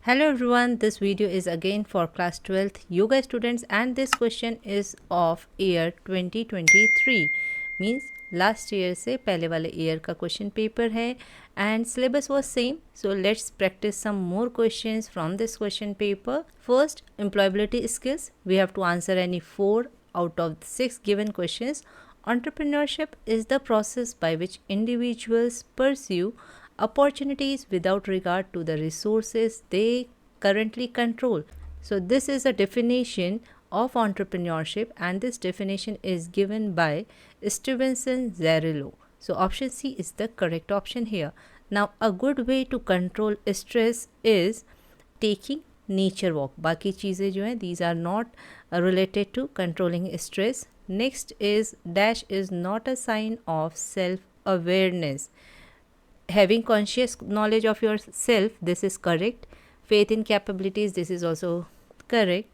Hello everyone, this video is again for class 12th yoga students and this question is of year 2023 means last year से पहले वाले year का question paper है and syllabus was same. So let's practice some more questions from this question paper. First, employability skills. We have to answer any 4 out of 6 given questions. Entrepreneurship is the process by which individuals pursue opportunities without regard to the resources they currently control. So, this is a definition of entrepreneurship, and this definition is given by Stevenson Zerillo. So, option C is the correct option here. Now, a good way to control stress is taking nature walk. बाकी चीज़ें जो हैं these are not related to controlling stress. Next is dash is not a sign of self awareness. Having conscious knowledge of yourself, this is correct. Faith in capabilities, this is also correct,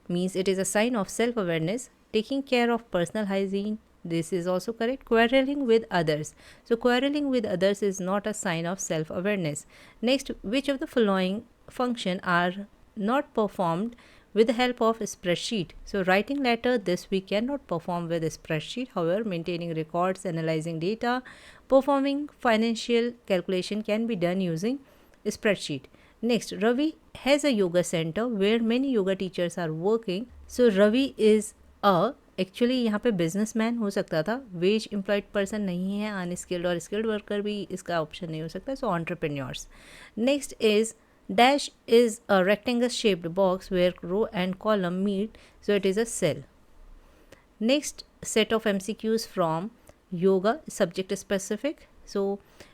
means it is a sign of self awareness. Taking care of personal hygiene, this is also correct. Quarreling with others, so quarreling with others is not a sign of self awareness. Next, which of the following function are not performed with the help of a spreadsheet? So writing letter, this we cannot perform with a spreadsheet. However, maintaining records, analyzing data, performing financial calculation can be done using a spreadsheet. Next, Ravi has a yoga center where many yoga teachers are working. So Ravi is a actually यहाँ पे businessman हो सकता था, veg employed person नहीं है, unskilled और skilled worker भी इसका ऑप्शन नहीं हो सकता. So entrepreneurs. Next is dash is a rectangle shaped box where row and column meet, so it is a cell. Next set of MCQs from yoga, subject specific. So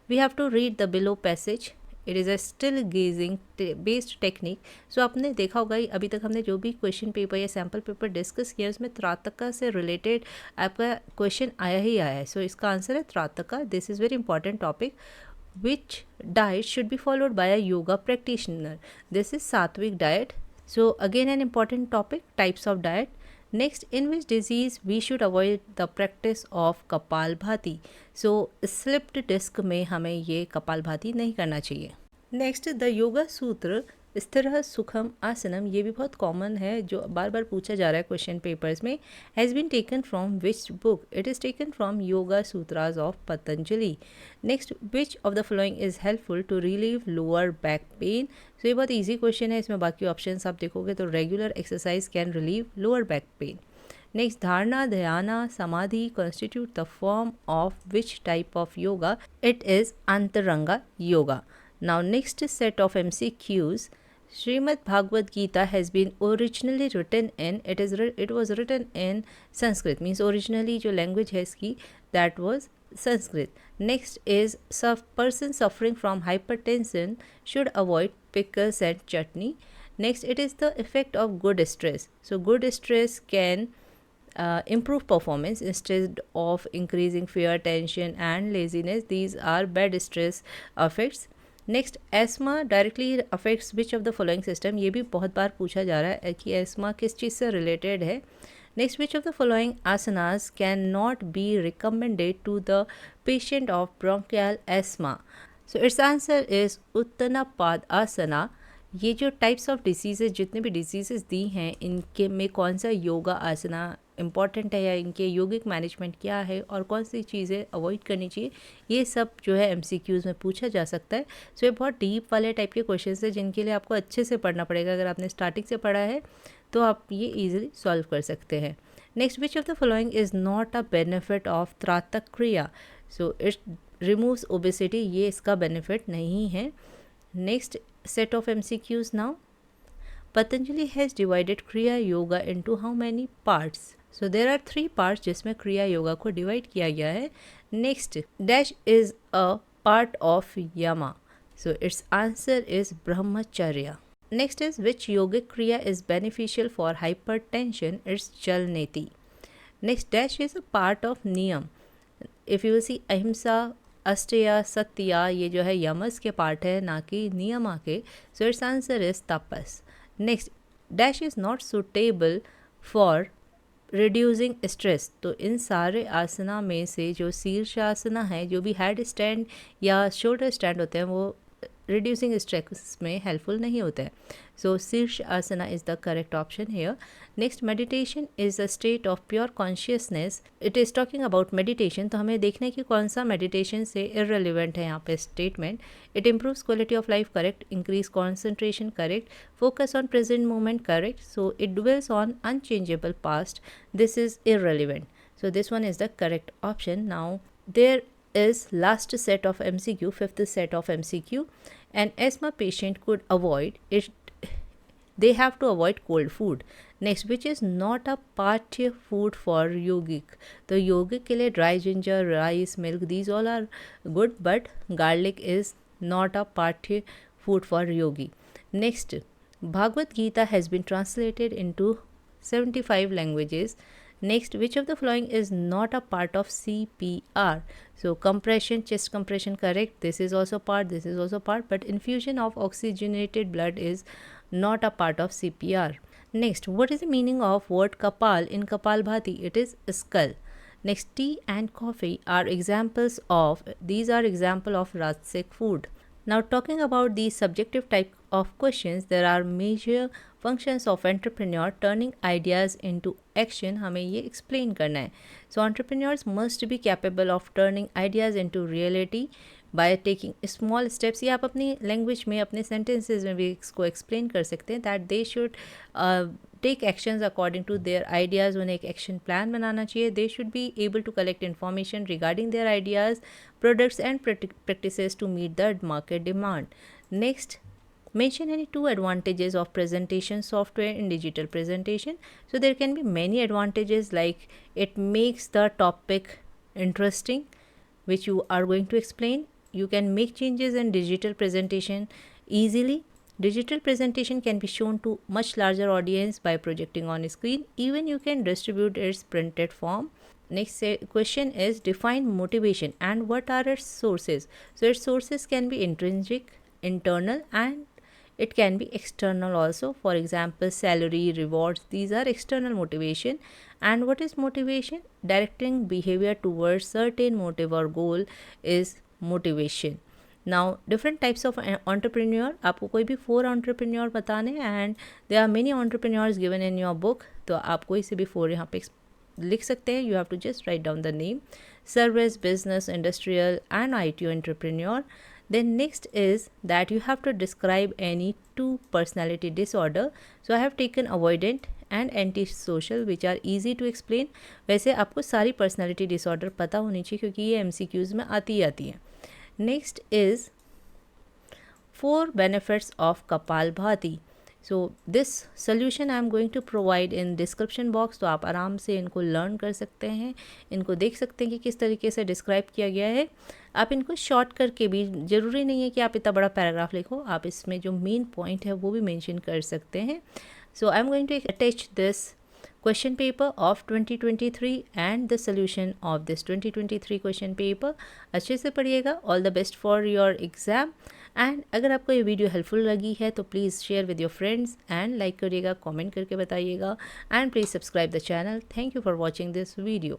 we have to read the below passage. It is a still gazing based technique. So आपने देखा होगा अभी तक हमने जो भी question paper या sample paper discuss किया उसमें त्राटका से रिलेटेड आपका क्वेश्चन आया ही आया है. सो इसका आंसर है त्राटका. This is very important topic. Which diet should be followed by a yoga practitioner? This is Sattvic diet. So again an important topic, types of diet. Next, in which disease we should avoid the practice of Kapalbhati? So slipped disc में हमें ये Kapalbhati नहीं करना चाहिए. Next, the Yoga Sutra स्थिर सुखम आसनम, ये भी बहुत कॉमन है जो बार बार पूछा जा रहा है क्वेश्चन पेपर्स में. Has been taken from which book? It is taken from yoga sutras of Patanjali. Next, which of the following is helpful to relieve lower back pain? So ये बहुत ईजी क्वेश्चन है, इसमें बाकी ऑप्शन आप देखोगे तो regular exercise can relieve lower back pain. Next, धारणा ध्याना समाधि constitute the form of which type of yoga? It is अंतरंगा yoga. Now next set of MCQs. Srimad Bhagavad Gita has been originally written in, it was written in Sanskrit, means originally जो language है इसकी that was Sanskrit. Next is person suffering from hypertension should avoid pickles and chutney. Next, it is the effect of good stress. So good stress can improve performance instead of increasing fear, tension and laziness. These are bad stress effects. Next, ESMA directly affects which of the following system? ये भी बहुत बार पूछा जा रहा है कि ESMA किस चीज़ से रिलेटेड है. Next, which of the following आसनास can not be recommended to the patient of bronchial asthma? So its answer is उत्तनापाद आसना. ये जो टाइप्स ऑफ डिसीज़ेज, जितने भी डिसीज़ेज दी हैं, इनके में कौन सा योगा आसना इम्पॉर्टेंट है या इनके योगिक मैनेजमेंट क्या है और कौन सी चीज़ें अवॉइड करनी चाहिए, ये सब जो है MCQs में पूछा जा सकता है. सो ये बहुत डीप वाले टाइप के क्वेश्चन है जिनके लिए आपको अच्छे से पढ़ना पड़ेगा. अगर आपने स्टार्टिंग से पढ़ा है तो आप ये ईजिली सॉल्व कर सकते हैं. Next, which of the following is not a benefit of त्राटक क्रिया? सो इट रिमूव्स ओबेसिटी, ये इसका बेनिफिट नहीं है. Next set of MCQs now. Patanjali has divided Kriya Yoga into how many parts? So there are 3 parts जिसमें क्रिया योगा को divide किया गया है. Next, dash is a part of यमा. सो इट्स आंसर इज ब्रह्मचर्य. नेक्स्ट इज विच योगिक क्रिया is beneficial for hypertension? It's जल नेति. Next, dash is a part of नियम. इफ यू सी अहिंसा, अष्टया, सत्या, ये जो है यमस के पार्ट है ना कि नियमा के. सो इट्स आंसर इज तपस. Next, dash is not suitable for reducing stress. तो इन सारे आसना में से जो शीर्षासना है, जो भी हेड स्टैंड या शोल्डर स्टैंड होते हैं, वो रिड्यूसिंग स्ट्रेस में हेल्पफुल नहीं होता है. सो शीर्ष आसना is the correct option here. Next, meditation is a state of pure consciousness. It is talking about meditation, तो हमें देखना है कि कौन सा मेडिटेशन से इररिलेवेंट है यहाँ पे statement. It improves quality of life, correct. Increase concentration, correct. Focus on present moment, correct. So it dwells on unchangeable past, this is irrelevant. So this one is the correct option. Now there is last set of MCQ, fifth set of MCQ. An asthma patient could avoid it, they have to avoid cold food. Next, which is not a पाठ्य food for yogic. तो yogic के लिए dry ginger, rice, milk, these all are good, but garlic is not a पाठ्य food for yogi. Next, Bhagavad Gita has been translated into 75 languages. Next, which of the following is not a part of CPR? So compression, chest compression, correct. This is also part, this is also part, but infusion of oxygenated blood is not a part of CPR. Next, what is the meaning of word Kapal in Kapalbhati? It is skull. Next, tea and coffee are examples of, these are example of Rajasic food. Now talking about the subjective type of questions, there are major functions of entrepreneur, turning ideas into action. हमें ये explain करना है. So entrepreneurs must be capable of turning ideas into reality by taking small steps. ये आप अपनी language में, अपने sentences में भी इसको explain कर सकते हैं, that they should take actions according to their ideas. उन्हें एक action plan बनाना चाहिए. They should be able to collect information regarding their ideas, products and practices to meet the market demand. Next, mention any two advantages of presentation software in digital presentation. So there can be many advantages, like it makes the topic interesting, which you are going to explain. You can make changes in digital presentation easily. Digital presentation can be shown to much larger audience by projecting on screen. Even you can distribute its printed form. Next question is, define motivation and what are its sources. So its sources can be intrinsic, internal, and it can be external also. For example, salary, rewards, these are external motivation. And what is motivation? Directing behavior towards certain motive or goal is motivation. Now different types of entrepreneur, आपको कोई भी 4 entrepreneur बताने, and there are many entrepreneurs given in your book, तो आप कोई से भी 4 यहाँ पे लिख सकते हैं. You have to just write down the name: service, business, industrial and IT entrepreneur. Then next is that you have to describe any 2 personality disorder. So I have taken avoidant and antisocial, which are easy to explain. वैसे आपको सारी personality disorder पता होनी चाहिए, क्योंकि ये MCQs में आती है. Next is 4 benefits of Kapalbhati. So this solution I am going to provide in description box. तो आप आराम से इनको learn कर सकते हैं, इनको देख सकते हैं कि किस तरीके से describe किया गया है. आप इनको short करके भी, ज़रूरी नहीं है कि आप इतना बड़ा paragraph लिखो, आप इसमें जो main point है वो भी mention कर सकते हैं. So I am going to attach this question paper of 2023 and the solution of this 2023 question paper. अच्छे से पढ़िएगा. All the best for your exam. And अगर आपको ये वीडियो हेल्पफुल लगी है तो please share with your friends and like करिएगा, कमेंट करके बताइएगा, and please subscribe the channel. Thank you for watching this video.